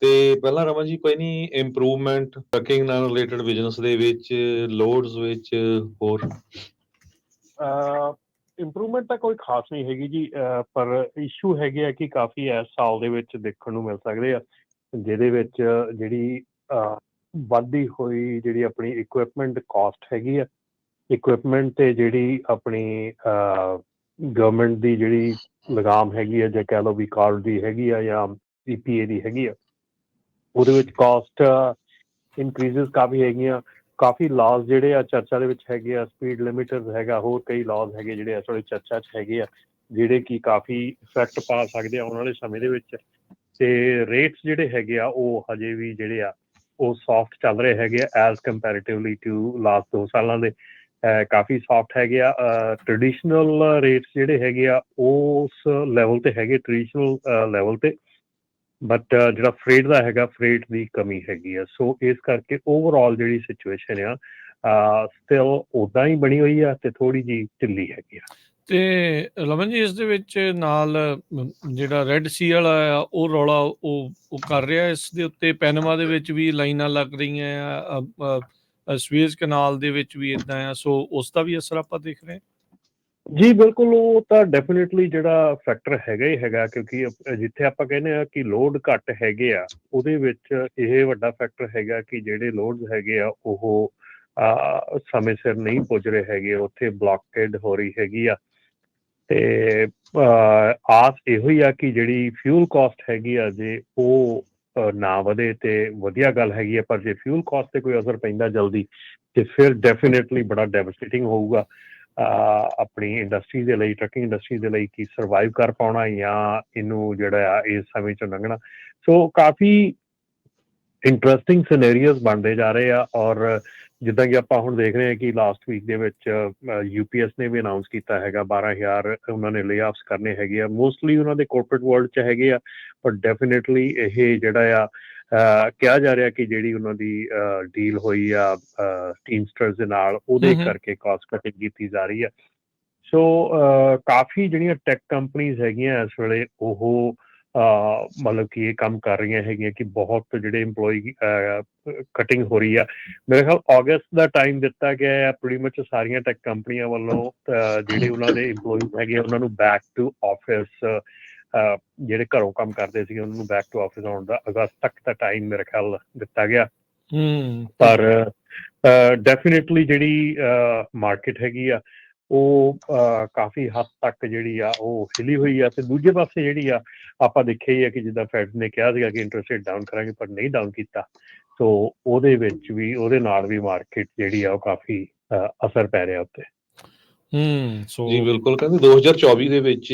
ਤੇ ਪਹਿਲਾਂ ਰਮਨ ਜੀ ਕੋਈ ਨਹੀਂ ਇੰਪਰੂਵਮੈਂਟ ਟਰੱਕਿੰਗ ਨਾਲ ਰਿਲੇਟਡ ਬਿਜ਼ਨਸ ਦੇ ਵਿੱਚ ਲੋਡਸ ਵਿੱਚ ਹੋਰ ਇੰਪਰੂਵਮੈਂਟ ਤਾਂ ਕੋਈ ਖਾਸ ਨਹੀਂ ਹੈਗੀ ਜੀ, ਪਰ ਇਸ਼ੂ ਹੈਗੇ ਆ ਕਿ ਕਾਫੀ ਇਸ ਸਾਲ ਦੇ ਵਿੱਚ ਦੇਖਣ ਨੂੰ ਮਿਲ ਸਕਦੇ ਆ, ਜਿਹਦੇ ਵਿੱਚ ਜਿਹੜੀ ਵੱਧਦੀ ਹੋਈ ਜਿਹੜੀ ਆਪਣੀ ਇਕੁਇਪਮੈਂਟ ਕਾਸਟ ਹੈਗੀ ਆ, ਇਕੁਇਪਮੈਂਟ 'ਤੇ ਜਿਹੜੀ ਆਪਣੀ ਗਵਰਨਮੈਂਟ ਦੀ ਜਿਹੜੀ ਲਗਾਮ ਹੈਗੀ ਆ, ਜਾਂ ਕਹਿ ਲਓ ਵੀ ਕਾਰਡ ਦੀ ਹੈਗੀ ਆ ਜਾਂ EPA ਦੀ ਹੈਗੀ ਆ, ਉਹਦੇ ਵਿੱਚ ਕਾਸਟ ਇਨਕਰੀਜ਼ਸ ਕਾਫੀ ਹੈਗੀਆਂ। ਕਾਫੀ ਲਾਜ਼ ਜਿਹੜੇ ਆ ਚਰਚਾ ਦੇ ਵਿੱਚ ਹੈਗੇ ਆ, ਸਪੀਡ ਲਿਮਿਟਰ ਹੈਗਾ, ਹੋਰ ਕਈ ਲਾਜ਼ ਹੈਗੇ ਜਿਹੜੇ ਇਸ ਵੇਲੇ ਚਰਚਾ 'ਚ ਹੈਗੇ ਆ, ਜਿਹੜੇ ਕਿ ਕਾਫੀ ਇਫੈਕਟ ਪਾ ਸਕਦੇ ਆ ਆਉਣ ਵਾਲੇ ਸਮੇਂ ਦੇ ਵਿੱਚ। ਅਤੇ ਰੇਟਸ ਜਿਹੜੇ ਹੈਗੇ ਆ ਉਹ ਹਜੇ ਵੀ ਜਿਹੜੇ ਆ ਉਹ ਸੌਫਟ ਚੱਲ ਰਹੇ ਹੈਗੇ ਆ ਐਜ਼ ਕੰਪੈਰੇਟਿਵਲੀ ਟੂ ਲਾਸਟ 2 ਸਾਲਾਂ ਦੇ, ਕਾਫੀ ਸੌਫਟ ਹੈਗੇ ਆ। ਟਰਡੀਸ਼ਨਲ ਰੇਟਸ ਜਿਹੜੇ ਹੈਗੇ ਆ ਉਸ ਲੈਵਲ 'ਤੇ ਹੈਗੇ, ਟਰਡੀਸ਼ਨਲ ਲੈਵਲ 'ਤੇ, ਬਟ ਜਿਹੜਾ ਫਰੇਟ ਦਾ ਹੈਗਾ, ਫਰੇਟ ਦੀ ਕਮੀ ਹੈਗੀ ਆ। ਸੋ ਇਸ ਕਰਕੇ ਓਵਰਆਲ ਜਿਹੜੀ ਸਿਚੁਏਸ਼ਨ ਆ ਸਟਿਲ ਉੱਦਾਂ ਹੀ ਬਣੀ ਹੋਈ ਆ ਅਤੇ ਥੋੜ੍ਹੀ ਜਿਹੀ ਢਿੱਲੀ ਹੈਗੀ ਆ। ਤੇ ਰਮਨ ਜੀ, ਇਸ ਦੇ ਵਿੱਚ ਨਾਲ ਜਿਹੜਾ ਰੈੱਡ ਸੀ ਵਾਲਾ ਆ ਉਹ ਰੌਲਾ ਉਹ ਕਰ ਰਿਹਾ ਇਸ ਦੇ ਉੱਤੇ। ਪੈਨਮਾ ਦੇ ਵਿੱਚ ਵੀ ਲਾਈਨਾਂ ਲੱਗ ਰਹੀਆਂ ਆ, ਸੂਏਜ਼ ਕਨਾਲ ਦੇ ਵਿੱਚ ਵੀ ਇੱਦਾਂ ਆ, ਸੋ ਉਸ ਦਾ ਵੀ ਅਸਰ ਆਪਾਂ ਦੇਖ ਰਹੇ ਹਾਂ। ਜੀ ਬਿਲਕੁਲ, ਉਹ ਤਾਂ ਡੈਫੀਨੇਟਲੀ ਜਿਹੜਾ ਫੈਕਟਰ ਹੈਗਾ ਹੀ ਹੈਗਾ, ਕਿਉਂਕਿ ਜਿੱਥੇ ਆਪਾਂ ਕਹਿੰਦੇ ਆ ਕਿ ਲੋਡ ਘੱਟ ਹੈਗੇ ਆ, ਉਹਦੇ ਵਿੱਚ ਇਹ ਵੱਡਾ ਫੈਕਟਰ ਹੈਗਾ ਕਿ ਜਿਹੜੇ ਲੋਡਸ ਹੈਗੇ ਆ ਉਹ ਸਮੇਂ ਸਿਰ ਨਹੀਂ ਪੁੱਜ ਰਹੇ ਹੈਗੇ, ਉੱਥੇ ਬਲੌਕੇਡ ਹੋ ਰਹੀ ਹੈਗੀ ਆ। ਅਤੇ ਆਸ ਇਹੋ ਹੀ ਆ ਕਿ ਜਿਹੜੀ ਫਿਊਲ ਕਾਸਟ ਹੈਗੀ ਆ, ਜੇ ਉਹ ਨਾ ਵਧੇ ਅਤੇ ਵਧੀਆ ਗੱਲ ਹੈਗੀ ਆ, ਪਰ ਜੇ ਫਿਊਲ ਕਾਸਟ 'ਤੇ ਕੋਈ ਅਸਰ ਪੈਂਦਾ ਜਲਦੀ ਅਤੇ ਫਿਰ ਡੈਫੀਨੇਟਲੀ ਬੜਾ ਡੈਵਸਟੇਟਿੰਗ ਹੋਊਗਾ ਆਪਣੀ ਇੰਡਸਟਰੀ ਦੇ ਲਈ, ਟਰੱਕਿੰਗ ਇੰਡਸਟਰੀ ਦੇ ਲਈ, ਕਿ ਸਰਵਾਈਵ ਕਰ ਪਾਉਣਾ ਜਾਂ ਇਹਨੂੰ ਜਿਹੜਾ ਆ ਇਸ ਸਮੇਂ 'ਚੋਂ ਲੰਘਣਾ। ਸੋ ਕਾਫੀ ਇੰਟਰਸਟਿੰਗ ਸਿਨੇਰੀਓਜ਼ ਬਣਦੇ ਜਾ ਰਹੇ ਆ। ਔਰ ਜਿੱਦਾਂ ਕਿ ਆਪਾਂ ਹੁਣ ਦੇਖ ਰਹੇ ਹਾਂ ਕਿ ਲਾਸਟ ਵੀਕ ਦੇ ਵਿੱਚ UPS ਨੇ ਵੀ ਅਨਾਊਂਸ ਕੀਤਾ ਹੈਗਾ 12,000 ਉਹਨਾਂ ਨੇ ਲੇ ਆਫਸ ਕਰਨੇ ਹੈਗੇ ਆ। ਮੋਸਟਲੀ ਉਹਨਾਂ ਦੇ ਕੋਰਪੋਰੇਟ ਵਰਲਡ 'ਚ ਹੈਗੇ ਆ, ਪਰ ਡੈਫੀਨੇਟਲੀ ਇਹ ਜਿਹੜਾ ਆ ਕਿਹਾ ਜਾ ਰਿਹਾ ਕਿ ਜਿਹੜੀ ਉਹਨਾਂ ਦੀ ਡੀਲ ਹੋਈ ਆ ਟੀਮਸਟਰਸ ਦੇ ਨਾਲ, ਉਹਦੇ ਕਰਕੇ ਕਾਸਟ ਕਟਿੰਗ ਕੀਤੀ ਜਾ ਰਹੀ ਆ। ਸੋ ਕਾਫੀ ਜਿਹੜੀਆਂ ਟੈਕ ਕੰਪਨੀਜ਼ ਹੈਗੀਆਂ ਇਸ ਵੇਲੇ ਉਹ ਮਤਲਬ ਕਿ ਇਹ ਕੰਮ ਕਰ ਰਹੀਆਂ ਹੈਗੀਆਂ ਕਿ ਬਹੁਤ ਜਿਹੜੇ ਇੰਪਲੋਈ ਕਟਿੰਗ ਹੋ ਰਹੀ ਆ। ਮੇਰੇ ਖਿਆਲ ਅਗਸਤ ਦਾ ਟਾਈਮ ਦਿੱਤਾ ਗਿਆ ਆ ਪ੍ਰੀਟੀ ਮੱਚ ਸਾਰੀਆਂ ਟੈਕ ਕੰਪਨੀਆਂ ਵੱਲੋਂ, ਜਿਹੜੇ ਉਹਨਾਂ ਦੇ ਇੰਪਲੋਈਜ਼ ਹੈਗੇ ਆ ਉਹਨਾਂ ਨੂੰ ਬੈਕ ਟੂ ਆਫਿਸ, ਜਿਹੜੇ ਘਰੋਂ ਕੰਮ ਕਰਦੇ ਸੀਗੇ ਉਹਨਾਂ ਨੂੰ ਬੈਕ ਟੂ ਆਫਿਸ ਆਉਣ ਦਾ ਅਗਸਤ ਤੱਕ ਦਾ ਟਾਈਮ ਮੇਰੇ ਖਿਆਲ ਦਿੱਤਾ ਗਿਆ। ਪਰ ਡੈਫੀਨੇਟਲੀ ਜਿਹੜੀ ਮਾਰਕੀਟ ਹੈਗੀ ਆ ਉਹ ਕਾਫੀ ਹੱਦ ਤੱਕ ਜਿਹੜੀ ਆ ਉਹ ਹਿੱਲੀ ਹੋਈ ਆ। ਅਤੇ ਦੂਜੇ ਪਾਸੇ ਜਿਹੜੀ ਆ ਆਪਾਂ ਦੇਖਿਆ ਹੀ ਆ ਕਿ ਜਿੱਦਾਂ ਫੈਡ ਨੇ ਕਿਹਾ ਸੀਗਾ ਕਿ ਇੰਟਰਸਟ ਰੇਟ ਡਾਊਨ ਕਰਾਂਗੇ, ਪਰ ਨਹੀਂ ਡਾਊਨ ਕੀਤਾ। ਸੋ ਉਹਦੇ ਵਿੱਚ ਵੀ, ਉਹਦੇ ਨਾਲ ਵੀ ਮਾਰਕੀਟ ਜਿਹੜੀ ਆ ਉਹ ਕਾਫੀ ਅਸਰ ਪੈ ਰਿਹਾ ਉੱਤੇ। ਜੀ ਬਿਲਕੁਲ, ਕਹਿੰਦੇ 2024 ਦੇ ਵਿੱਚ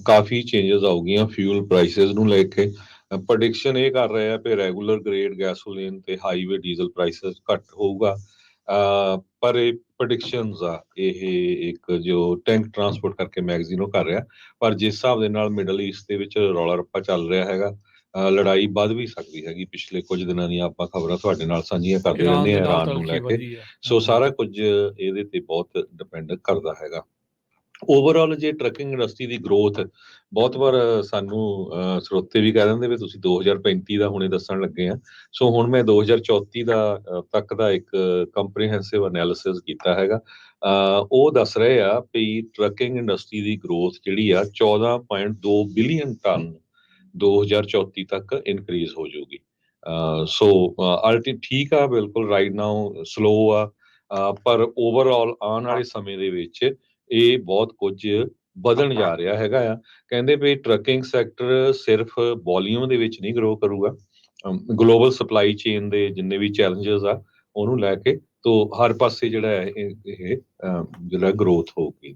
ਕਾਫੀ ਚੇਂਜਸ ਆਉਗੀਆਂ ਫਿਊਲ ਪ੍ਰਾਈਸਿਸ ਨੂੰ ਲੈ ਕੇ। ਪ੍ਰੈਡਿਕਸ਼ਨ ਇਹ ਕਰ ਰਹੇ ਆ ਕਿ ਰੈਗੂਲਰ ਗ੍ਰੇਡ ਗੈਸੋਲੀਨ ਤੇ ਹਾਈਵੇ ਡੀਜ਼ਲ ਪ੍ਰਾਈਸਿਸ ਘੱਟ ਹੋਊਗਾ। ਪਰ ਇਹ ਪ੍ਰੈਡਿਕਸ਼ਨਸ ਆ, ਇਹ ਇੱਕ ਜੋ ਟੈਂਕ ਟਰਾਂਸਪੋਰਟ ਕਰਕੇ ਮੈਗਜ਼ੀਨ ਉਹ ਕਰ ਰਿਹਾ। ਪਰ ਜਿਸ ਹਿਸਾਬ ਦੇ ਨਾਲ ਮਿਡਲ ਈਸਟ ਦੇ ਵਿੱਚ ਰੌਲਾ ਰੱਪਾ ਚੱਲ ਰਿਹਾ ਹੈਗਾ, ਲੜਾਈ ਵੱਧ ਵੀ ਸਕਦੀ ਹੈਗੀ। ਪਿਛਲੇ ਕੁਝ ਦਿਨਾਂ ਦੀਆਂ ਆਪਾਂ ਖਬਰਾਂ ਤੁਹਾਡੇ ਨਾਲ ਸਾਂਝੀਆਂ ਕਰਦੇ ਰਹਿੰਦੇ ਹਾਂ ਇਰਾਨ ਨੂੰ ਲੈ ਕੇ। ਸੋ ਸਾਰਾ ਕੁਝ ਇਹਦੇ ਤੇ ਬਹੁਤ ਡਿਪੈਂਡ ਕਰਦਾ ਹੈਗਾ। ਓਵਰਆਲ ਜੇ ਟਰੱਕਿੰਗ ਇੰਡਸਟਰੀ ਦੀ ਗਰੋਥ, ਬਹੁਤ ਵਾਰ ਸਾਨੂੰ ਸਰੋਤੇ ਵੀ ਕਹਿ ਦਿੰਦੇ ਵੀ ਤੁਸੀਂ 2035 ਦਾ ਹੁਣੇ ਦੱਸਣ ਲੱਗੇ ਆ। ਸੋ ਹੁਣ ਮੈਂ 2034 ਦਾ ਤੱਕ ਦਾ ਇੱਕ ਕੰਪਰੀਹੈਂਸਿਵ ਐਨਾਲਿਸਿਸ ਕੀਤਾ ਹੈਗਾ। ਉਹ ਦੱਸ ਰਹੇ ਆ ਵੀ ਟਰੱਕਿੰਗ ਇੰਡਸਟਰੀ ਦੀ ਗਰੋਥ ਜਿਹੜੀ ਆ 14.2 ਬਿਲੀਅਨ ਟਨ 2034 ਤੱਕ ਇਨਕਰੀਜ਼ ਹੋ ਜਾਊਗੀ। ਸੋ ਠੀਕ ਆ, ਬਿਲਕੁਲ ਰਾਈਟ ਨਾਓ ਸਲੋ ਆ, ਪਰ ਓਵਰਆਲ ਆਉਣ ਵਾਲੇ ਸਮੇਂ ਦੇ ਵਿੱਚ ਇਹ ਬਹੁਤ ਕੁਝ ਵਧਣ ਜਾ ਰਿਹਾ ਹੈਗਾ ਆ। ਕਹਿੰਦੇ ਵੀ ਟਰੱਕਿੰਗ ਸੈਕਟਰ ਸਿਰਫ ਵੋਲੀਅਮ ਦੇ ਵਿੱਚ ਨਹੀਂ ਗਰੋ ਕਰੂਗਾ, ਗਲੋਬਲ ਸਪਲਾਈ ਚੇਨ ਦੇ ਜਿੰਨੇ ਵੀ ਚੈਲੰਜਸ ਆ ਉਹਨੂੰ ਲੈ ਕੇ, ਤੋ ਹਰ ਪਾਸੇ ਜਿਹੜਾ ਹੈ ਇਹ ਜਿਹੜਾ ਗਰੋਥ ਹੋਊਗੀ।